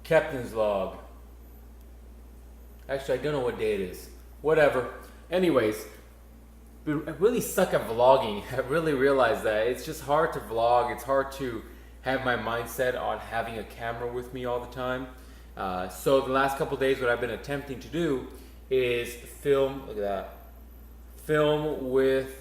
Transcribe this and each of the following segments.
Captain's log. Actually, I don't know what day it is. Whatever. Anyways, I really suck at vlogging. I really realized that it's just hard to vlog. It's hard to have my mindset on having a camera with me all the time. So the last couple days, what I've been attempting to do is film. Look at that. Film with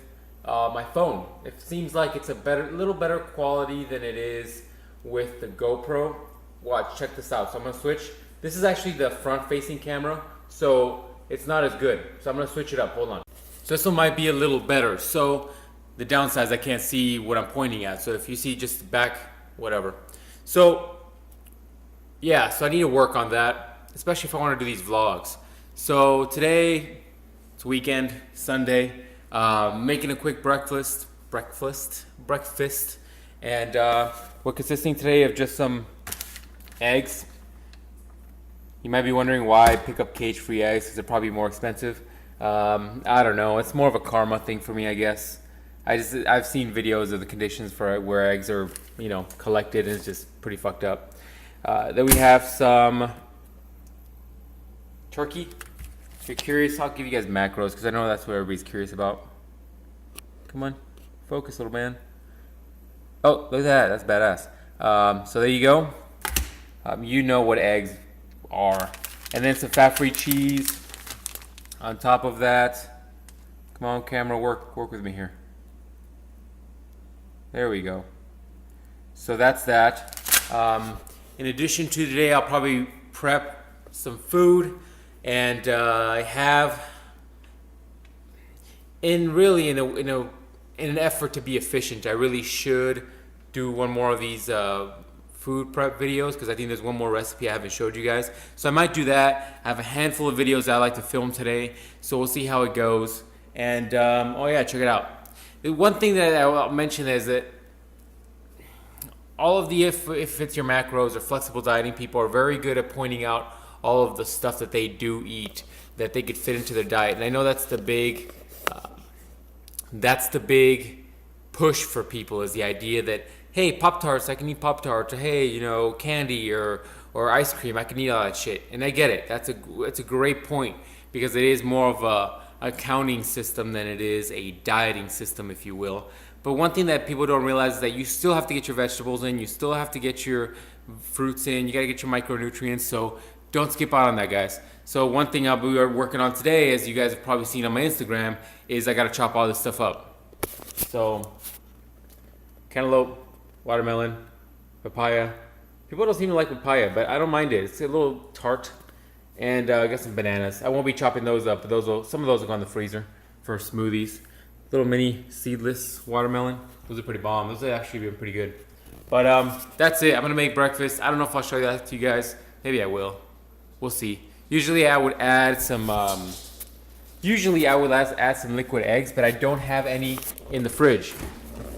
my phone. It seems like it's a little better quality than it is with the GoPro. Watch, check this out. So I'm gonna switch. This is actually the front-facing camera, so it's not as good. So I'm gonna switch it up. Hold on. So this one might be a little better. So the downside is I can't see what I'm pointing at. So if you see just the back, whatever. So yeah, so I need to work on that, especially if I want to do these vlogs. So today, it's weekend, Sunday, making a quick breakfast, and we're consisting today of just some eggs. You might be wondering why I pick up cage-free eggs, because they're probably more expensive. I don't know, it's more of a karma thing for me, I guess. I've seen videos of the conditions for where eggs are, collected, and it's just pretty fucked up. Then we have some turkey. If you're curious, I'll give you guys macros, because I know that's what everybody's curious about. Come on, focus, little man. Oh, look at that, that's badass. So there you go. You know what eggs are. And then some fat-free cheese on top of that. Come on, camera, work with me here. There we go. So that's that. In addition to today, I'll probably prep some food, and I have, in an effort to be efficient, I really should do one more of these food prep videos, because I think there's one more recipe I haven't showed you guys. So I might do that. I have a handful of videos that I like to film today, so we'll see how it goes. And oh yeah, check it out. The one thing that I'll mention is that all of the if it's your macros or flexible dieting people are very good at pointing out all of the stuff that they do eat that they could fit into their diet. And I know that's the big push for people, is the idea that, hey, Pop-Tarts, I can eat Pop-Tarts, or hey, candy or ice cream, I can eat all that shit. And I get it. It's a great point, because it is more of a accounting system than it is a dieting system, if you will. But one thing that people don't realize is that you still have to get your vegetables in, you still have to get your fruits in, you gotta get your micronutrients, so don't skip out on that, guys. So one thing I'll be working on today, as you guys have probably seen on my Instagram, is I gotta chop all this stuff up. So, cantaloupe, watermelon, papaya. People don't seem to like papaya, but I don't mind it. It's a little tart. And I got some bananas. I won't be chopping those up, but some of those will go in the freezer for smoothies. Little mini seedless watermelon. Those are pretty bomb. Those have actually been pretty good. But that's it. I'm gonna make breakfast. I don't know if I'll show that to you guys. Maybe I will. We'll see. Usually I would add some add some liquid eggs, but I don't have any in the fridge.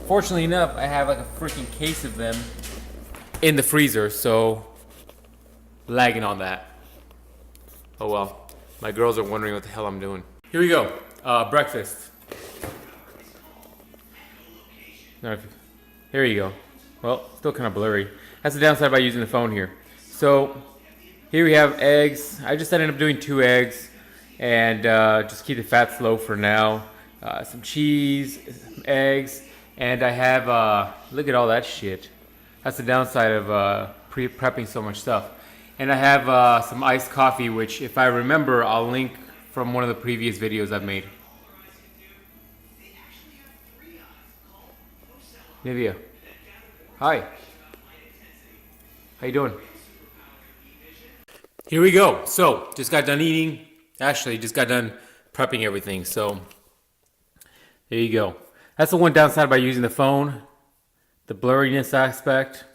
Fortunately enough, I have like a freaking case of them in the freezer, so lagging on that. Oh well, my girls are wondering what the hell I'm doing. Here we go, breakfast. Here you go. Well, still kind of blurry. That's the downside by using the phone here. So here we have eggs. I just ended up doing 2 eggs, and just keep the fats low for now. Some cheese, some eggs, and I have, look at all that shit. That's the downside of prepping so much stuff. And I have some iced coffee, which if I remember, I'll link from one of the previous videos I've made. Nivea. Hi. How you doing? Here we go. So, just got done eating. Actually, just got done prepping everything. So, there you go. That's the one downside by using the phone. The blurriness aspect.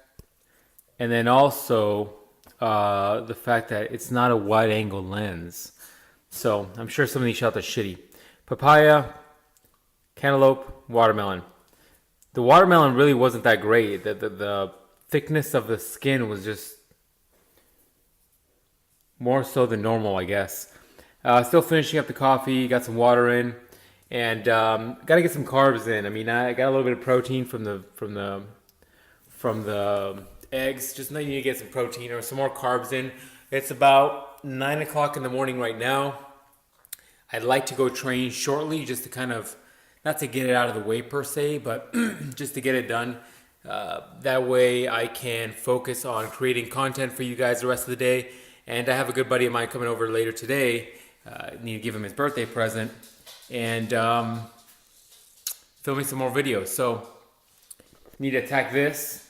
And then also, the fact that it's not a wide angle lens. So, I'm sure some of these shots are shitty. Papaya, cantaloupe, watermelon. The watermelon really wasn't that great. The thickness of the skin was just more so than normal, I guess. Still finishing up the coffee, got some water in, and gotta get some carbs in. I mean, I got a little bit of protein from the eggs. Just know you need to get some protein or some more carbs in. It's about 9 o'clock in the morning right now. I'd like to go train shortly just to kind of, not to get it out of the way per se, but just to get it done. That way I can focus on creating content for you guys the rest of the day. And I have a good buddy of mine coming over later today. Need to give him his birthday present. And filming some more videos. So, need to attack this.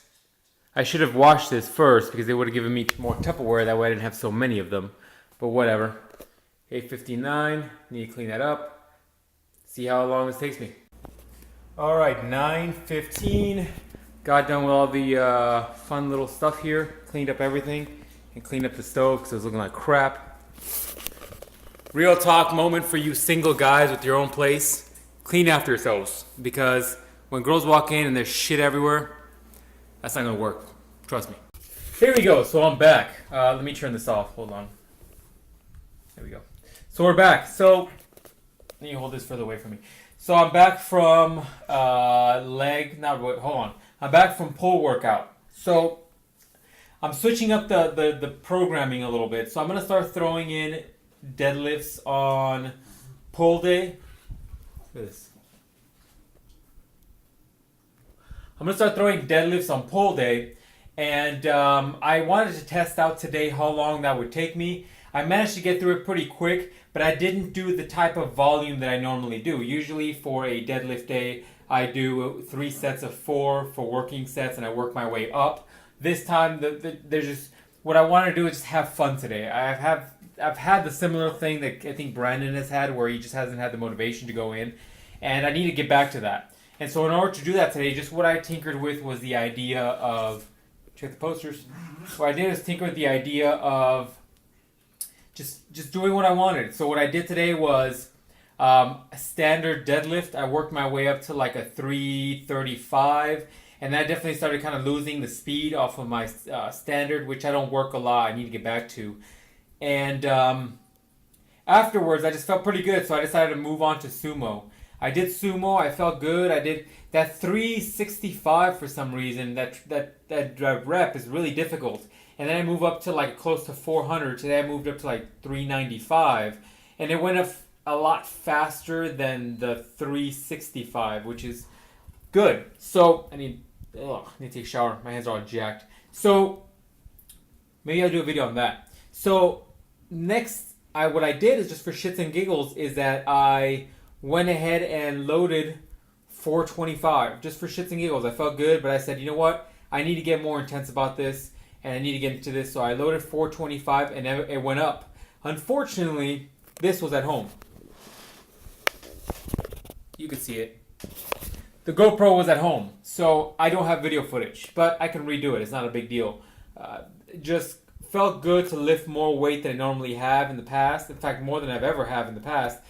I should have washed this first because they would have given me more Tupperware. That way I didn't have so many of them. But whatever. 8:59. Need to clean that up. See how long this takes me. Alright, 9:15. Got done with all the fun little stuff here. Cleaned up everything. And cleaned up the stove because it was looking like crap. Real talk moment for you single guys with your own place. Clean after yourselves. Because when girls walk in and there's shit everywhere, that's not going to work. Trust me. Here we go. So I'm back. Let me turn this off. Hold on. There we go. So we're back. So, let me hold this further away from me. So I'm back from hold on. I'm back from pull workout. So I'm switching up the programming a little bit. So I'm going to start throwing in deadlifts on pull day. Look at this. I'm going to start throwing deadlifts on pull day. And I wanted to test out today how long that would take me. I managed to get through it pretty quick, but I didn't do the type of volume that I normally do. Usually for a deadlift day, I do 3 sets of 4 for working sets, and I work my way up. This time, there's just what I want to do is just have fun today. I've had the similar thing that I think Brandon has had, where he just hasn't had the motivation to go in, and I need to get back to that. And so in order to do that today, just what I tinkered with was the idea of, check the posters. What I did is tinker with the idea of just doing what I wanted. So what I did today was a standard deadlift. I worked my way up to like a 335, and I definitely started kind of losing the speed off of my standard, which I don't work a lot. I need to get back to. And afterwards, I just felt pretty good, so I decided to move on to sumo. I did sumo. I felt good. I did that 365 for some reason. That rep is really difficult. And then I move up to like close to 400. Today I moved up to like 395. And it went up a lot faster than the 365, which is good. So I need to take a shower. My hands are all jacked. So maybe I'll do a video on that. So next, what I did is just for shits and giggles is that I went ahead and loaded 425 just for shits and giggles. I felt good, but I said, you know what? I need to get more intense about this. And I need to get into this, so I loaded 425 and it went up. Unfortunately, this was at home. You can see it. The GoPro was at home, so I don't have video footage, but I can redo it. It's not a big deal. Just felt good to lift more weight than I normally have in the past. In fact, more than I've ever have in the past,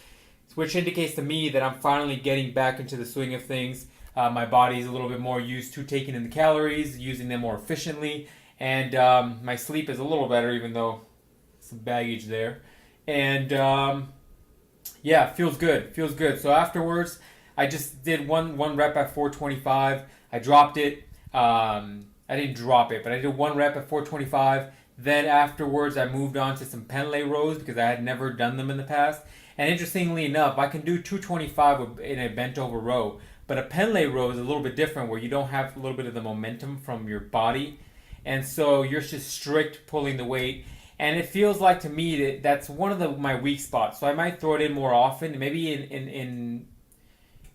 which indicates to me that I'm finally getting back into the swing of things. My body's a little bit more used to taking in the calories, using them more efficiently. And my sleep is a little better, even though some baggage there. And yeah, feels good. Feels good. So afterwards, I just did one rep at 425. I dropped it. I didn't drop it, but I did 1 rep at 425. Then afterwards, I moved on to some Penlay rows because I had never done them in the past. And interestingly enough, I can do 225 in a bent over row. But a Penlay row is a little bit different, where you don't have a little bit of the momentum from your body. And so you're just strict pulling the weight. And it feels like to me that that's one of my weak spots. So I might throw it in more often. Maybe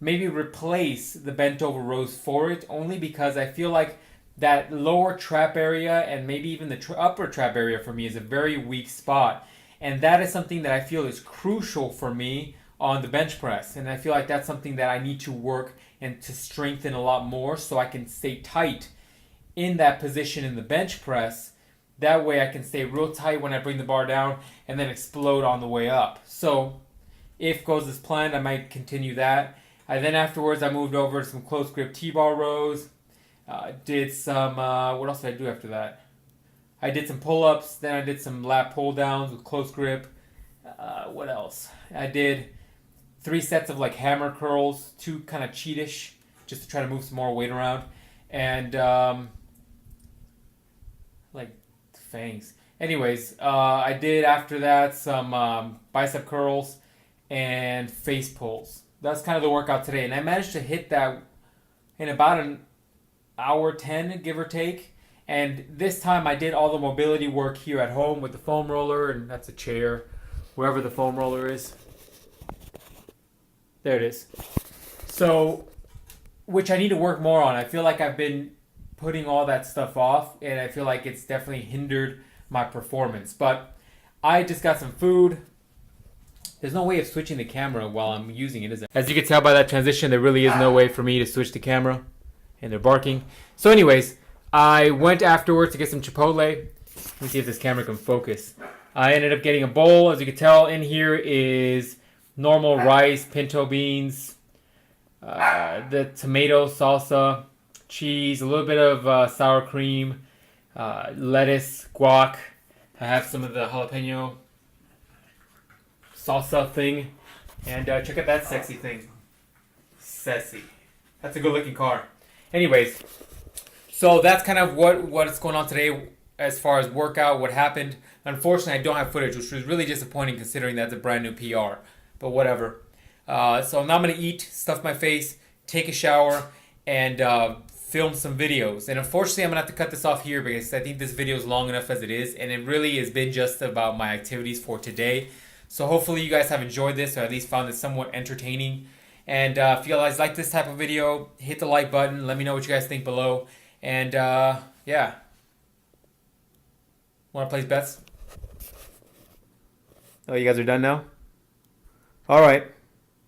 maybe replace the bent over rows for it. Only because I feel like that lower trap area and maybe even the upper trap area for me is a very weak spot. And that is something that I feel is crucial for me on the bench press. And I feel like that's something that I need to work and to strengthen a lot more so I can stay tight in that position in the bench press. That way I can stay real tight when I bring the bar down and then explode on the way up. So if goes as planned, I might continue that. And then afterwards I moved over to some close grip T-bar rows. Did some, what else did I do after that? I did some pull-ups, then I did some lat pull-downs with close grip. What else? I did 3 sets of like hammer curls, 2 kind of cheatish, just to try to move some more weight around. And like fangs. Anyways, I did after that some bicep curls and face pulls. That's kind of the workout today, and I managed to hit that in about an hour 10, give or take. And this time I did all the mobility work here at home with the foam roller, and that's a chair, wherever the foam roller is. There it is. So, which I need to work more on. I feel like I've been putting all that stuff off, and I feel like it's definitely hindered my performance. But I just got some food. There's no way of switching the camera while I'm using it, is there? As you can tell by that transition, there really is no way for me to switch the camera. And they're barking. So anyways, I went afterwards to get some Chipotle. Let me see if this camera can focus. I ended up getting a bowl. As you can tell, in here is normal rice, pinto beans, the tomato salsa, cheese, a little bit of sour cream, lettuce, guac. I have some of the jalapeno salsa thing. And check out that sexy thing. Sassy. That's a good looking car. Anyways, so that's kind of what's going on today as far as workout, what happened. Unfortunately, I don't have footage, which was really disappointing considering that's a brand new PR. But whatever. So now I'm going to eat, stuff my face, take a shower, and film some videos. And unfortunately, I'm going to have to cut this off here because I think this video is long enough as it is. And it really has been just about my activities for today. So hopefully you guys have enjoyed this, or at least found it somewhat entertaining. And if you guys like this type of video, hit the like button. Let me know what you guys think below. And yeah. Want to place bets? Oh, you guys are done now? All right.